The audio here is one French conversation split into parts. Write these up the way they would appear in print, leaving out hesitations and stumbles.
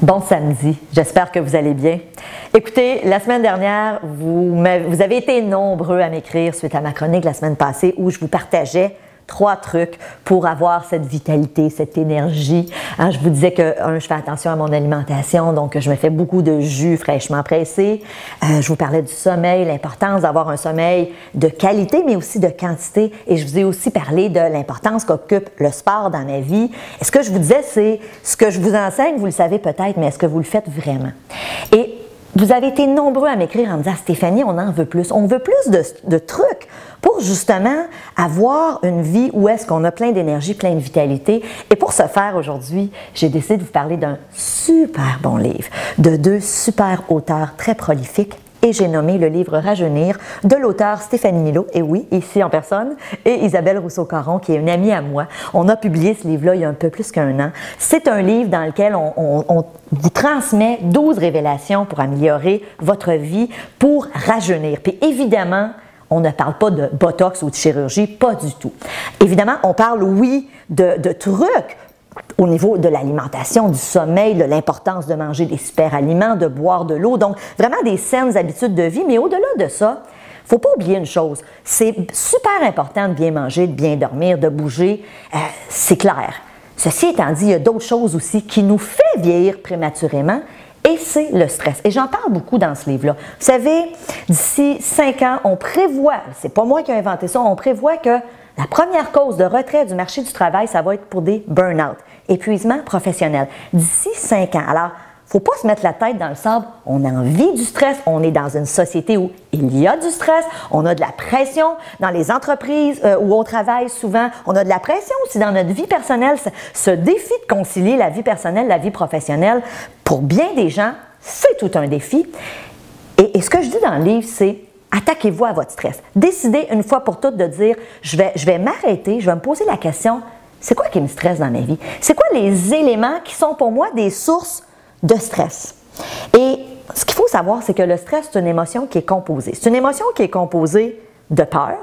Bon samedi, j'espère que vous allez bien. Écoutez, la semaine dernière, vous avez été nombreux à m'écrire suite à ma chronique la semaine passée où je vous partageais 3 trucs pour avoir cette vitalité, cette énergie. Je vous disais que, je fais attention à mon alimentation, donc je me fais beaucoup de jus fraîchement pressés. Je vous parlais du sommeil, l'importance d'avoir un sommeil de qualité, mais aussi de quantité. Et je vous ai aussi parlé de l'importance qu'occupe le sport dans ma vie. Et ce que je vous disais, c'est ce que je vous enseigne, vous le savez peut-être, mais est-ce que vous le faites vraiment? Et vous avez été nombreux à m'écrire en me disant « Stéphanie, on en veut plus. On veut plus de trucs pour justement avoir une vie où est-ce qu'on a plein d'énergie, plein de vitalité. » Et pour ce faire aujourd'hui, j'ai décidé de vous parler d'un super bon livre, de 2 super auteurs très prolifiques. Et j'ai nommé le livre Rajeunir de l'auteur Stéphanie Millaud, et oui, ici en personne, et Isabelle Rousseau-Caron, qui est une amie à moi. On a publié ce livre-là il y a un peu plus qu'1 an. C'est un livre dans lequel on vous transmet 12 révélations pour améliorer votre vie, pour rajeunir. Puis évidemment, on ne parle pas de botox ou de chirurgie, pas du tout. Évidemment, on parle, oui, de trucs au niveau de l'alimentation, du sommeil, de l'importance de manger des super aliments, de boire de l'eau, donc vraiment des saines habitudes de vie. Mais au-delà de ça, il ne faut pas oublier une chose, c'est super important de bien manger, de bien dormir, de bouger, c'est clair. Ceci étant dit, il y a d'autres choses aussi qui nous fait vieillir prématurément, et c'est le stress. Et j'en parle beaucoup dans ce livre-là. Vous savez, d'ici 5 ans, on prévoit, c'est pas moi qui ai inventé ça, on prévoit que la première cause de retrait du marché du travail, ça va être pour des burn-out, épuisement professionnel. D'ici 5 ans. Alors, il ne faut pas se mettre la tête dans le sable. On a envie du stress. On est dans une société où il y a du stress. On a de la pression dans les entreprises où on travaille souvent. On a de la pression aussi dans notre vie personnelle. Ce défi de concilier la vie personnelle, la vie professionnelle, pour bien des gens, c'est tout un défi. Et ce que je dis dans le livre, c'est attaquez-vous à votre stress. Décidez une fois pour toutes de dire, je vais m'arrêter, je vais me poser la question, c'est quoi qui me stresse dans ma vie? C'est quoi les éléments qui sont pour moi des sources de stress? Et ce qu'il faut savoir, c'est que le stress, c'est une émotion qui est composée. C'est une émotion qui est composée de peur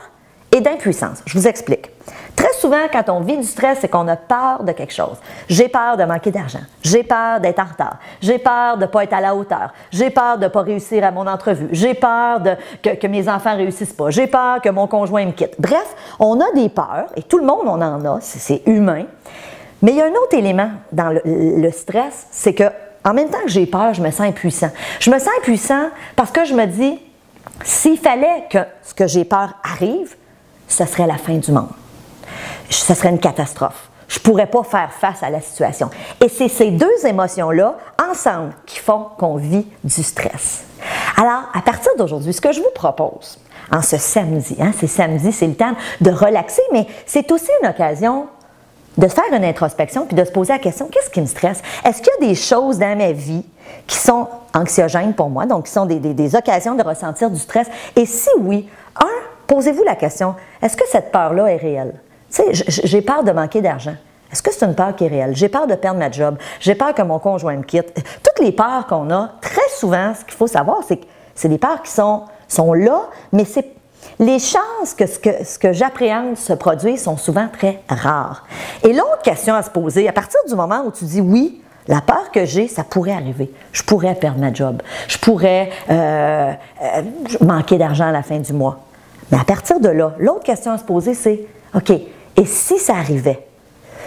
et d'impuissance. Je vous explique. Très souvent, quand on vit du stress, c'est qu'on a peur de quelque chose. J'ai peur de manquer d'argent. J'ai peur d'être en retard. J'ai peur de ne pas être à la hauteur. J'ai peur de ne pas réussir à mon entrevue. J'ai peur que mes enfants ne réussissent pas. J'ai peur que mon conjoint me quitte. Bref, on a des peurs, et tout le monde on en a, c'est humain. Mais il y a un autre élément dans le stress, c'est que en même temps que j'ai peur, je me sens impuissant. Je me sens impuissant parce que je me dis, s'il fallait que ce que j'ai peur arrive, ce serait la fin du monde. Ce serait une catastrophe. Je ne pourrais pas faire face à la situation. Et c'est ces 2 émotions-là, ensemble, qui font qu'on vit du stress. Alors, à partir d'aujourd'hui, ce que je vous propose, en ce samedi, c'est samedi, c'est le temps de relaxer, mais c'est aussi une occasion de faire une introspection puis de se poser la question, qu'est-ce qui me stresse? Est-ce qu'il y a des choses dans ma vie qui sont anxiogènes pour moi, donc qui sont des occasions de ressentir du stress? Et si oui, posez-vous la question, est-ce que cette peur-là est réelle? Tu sais, j'ai peur de manquer d'argent. Est-ce que c'est une peur qui est réelle? J'ai peur de perdre ma job. J'ai peur que mon conjoint me quitte. Toutes les peurs qu'on a, très souvent, ce qu'il faut savoir, c'est que c'est des peurs qui sont là, mais c'est les chances que ce que j'appréhende se produise sont souvent très rares. Et l'autre question à se poser, à partir du moment où tu dis oui, la peur que j'ai, ça pourrait arriver. Je pourrais perdre ma job. Je pourrais manquer d'argent à la fin du mois. Mais à partir de là, l'autre question à se poser, c'est OK, et si ça arrivait?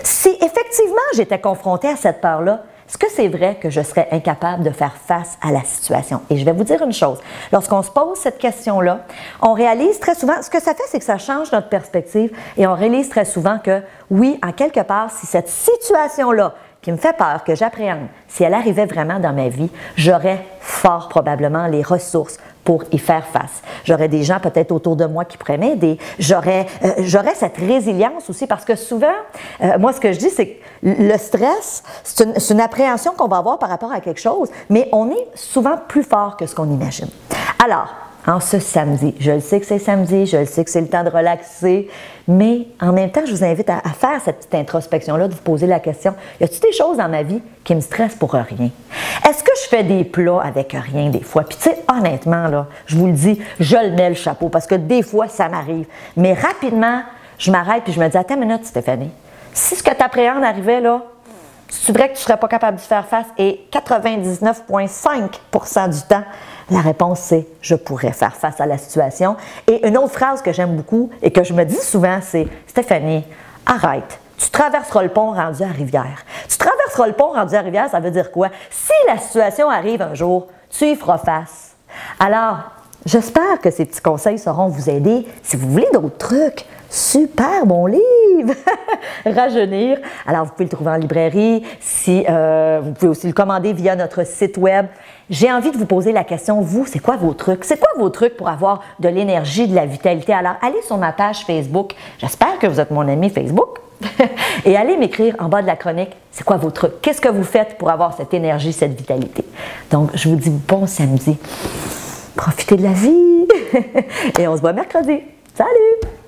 Si effectivement j'étais confrontée à cette peur-là, est-ce que c'est vrai que je serais incapable de faire face à la situation? Et je vais vous dire une chose, lorsqu'on se pose cette question-là, on réalise très souvent, ce que ça fait, c'est que ça change notre perspective et on réalise très souvent que, oui, en quelque part, si cette situation-là qui me fait peur, que j'appréhende, si elle arrivait vraiment dans ma vie, j'aurais fort probablement les ressources pour y faire face. J'aurais des gens peut-être autour de moi qui pourraient m'aider. J'aurais cette résilience aussi parce que souvent, moi ce que je dis, c'est que le stress, c'est une appréhension qu'on va avoir par rapport à quelque chose, mais on est souvent plus fort que ce qu'on imagine. Alors, en ce samedi, je le sais que c'est samedi, je le sais que c'est le temps de relaxer, mais en même temps, je vous invite à faire cette petite introspection-là, de vous poser la question, y a-t-il des choses dans ma vie qui me stressent pour rien? Est-ce que je fais des plats avec rien des fois? Puis tu sais, honnêtement, là, je vous le dis, je le mets le chapeau parce que des fois, ça m'arrive. Mais rapidement, je m'arrête puis je me dis, attends une minute, Stéphanie, si ce que tu appréhendes arrivait là, C'est vrai que tu ne serais pas capable d'y faire face et 99,5% du temps, la réponse c'est « je pourrais faire face à la situation ». Et une autre phrase que j'aime beaucoup et que je me dis souvent, c'est « Stéphanie, arrête, tu traverseras le pont rendu à Rivière ». Tu traverseras le pont rendu à Rivière, ça veut dire quoi? Si la situation arrive un jour, tu y feras face. Alors, j'espère que ces petits conseils sauront vous aider. Si vous voulez d'autres trucs, super bon livre! Rajeunir. Alors, vous pouvez le trouver en librairie. Vous pouvez aussi le commander via notre site web. J'ai envie de vous poser la question, vous, c'est quoi vos trucs? C'est quoi vos trucs pour avoir de l'énergie, de la vitalité? Alors, allez sur ma page Facebook. J'espère que vous êtes mon ami Facebook. Et allez m'écrire en bas de la chronique, c'est quoi vos trucs? Qu'est-ce que vous faites pour avoir cette énergie, cette vitalité? Donc, je vous dis bon samedi. Profitez de la vie! Et on se voit mercredi. Salut!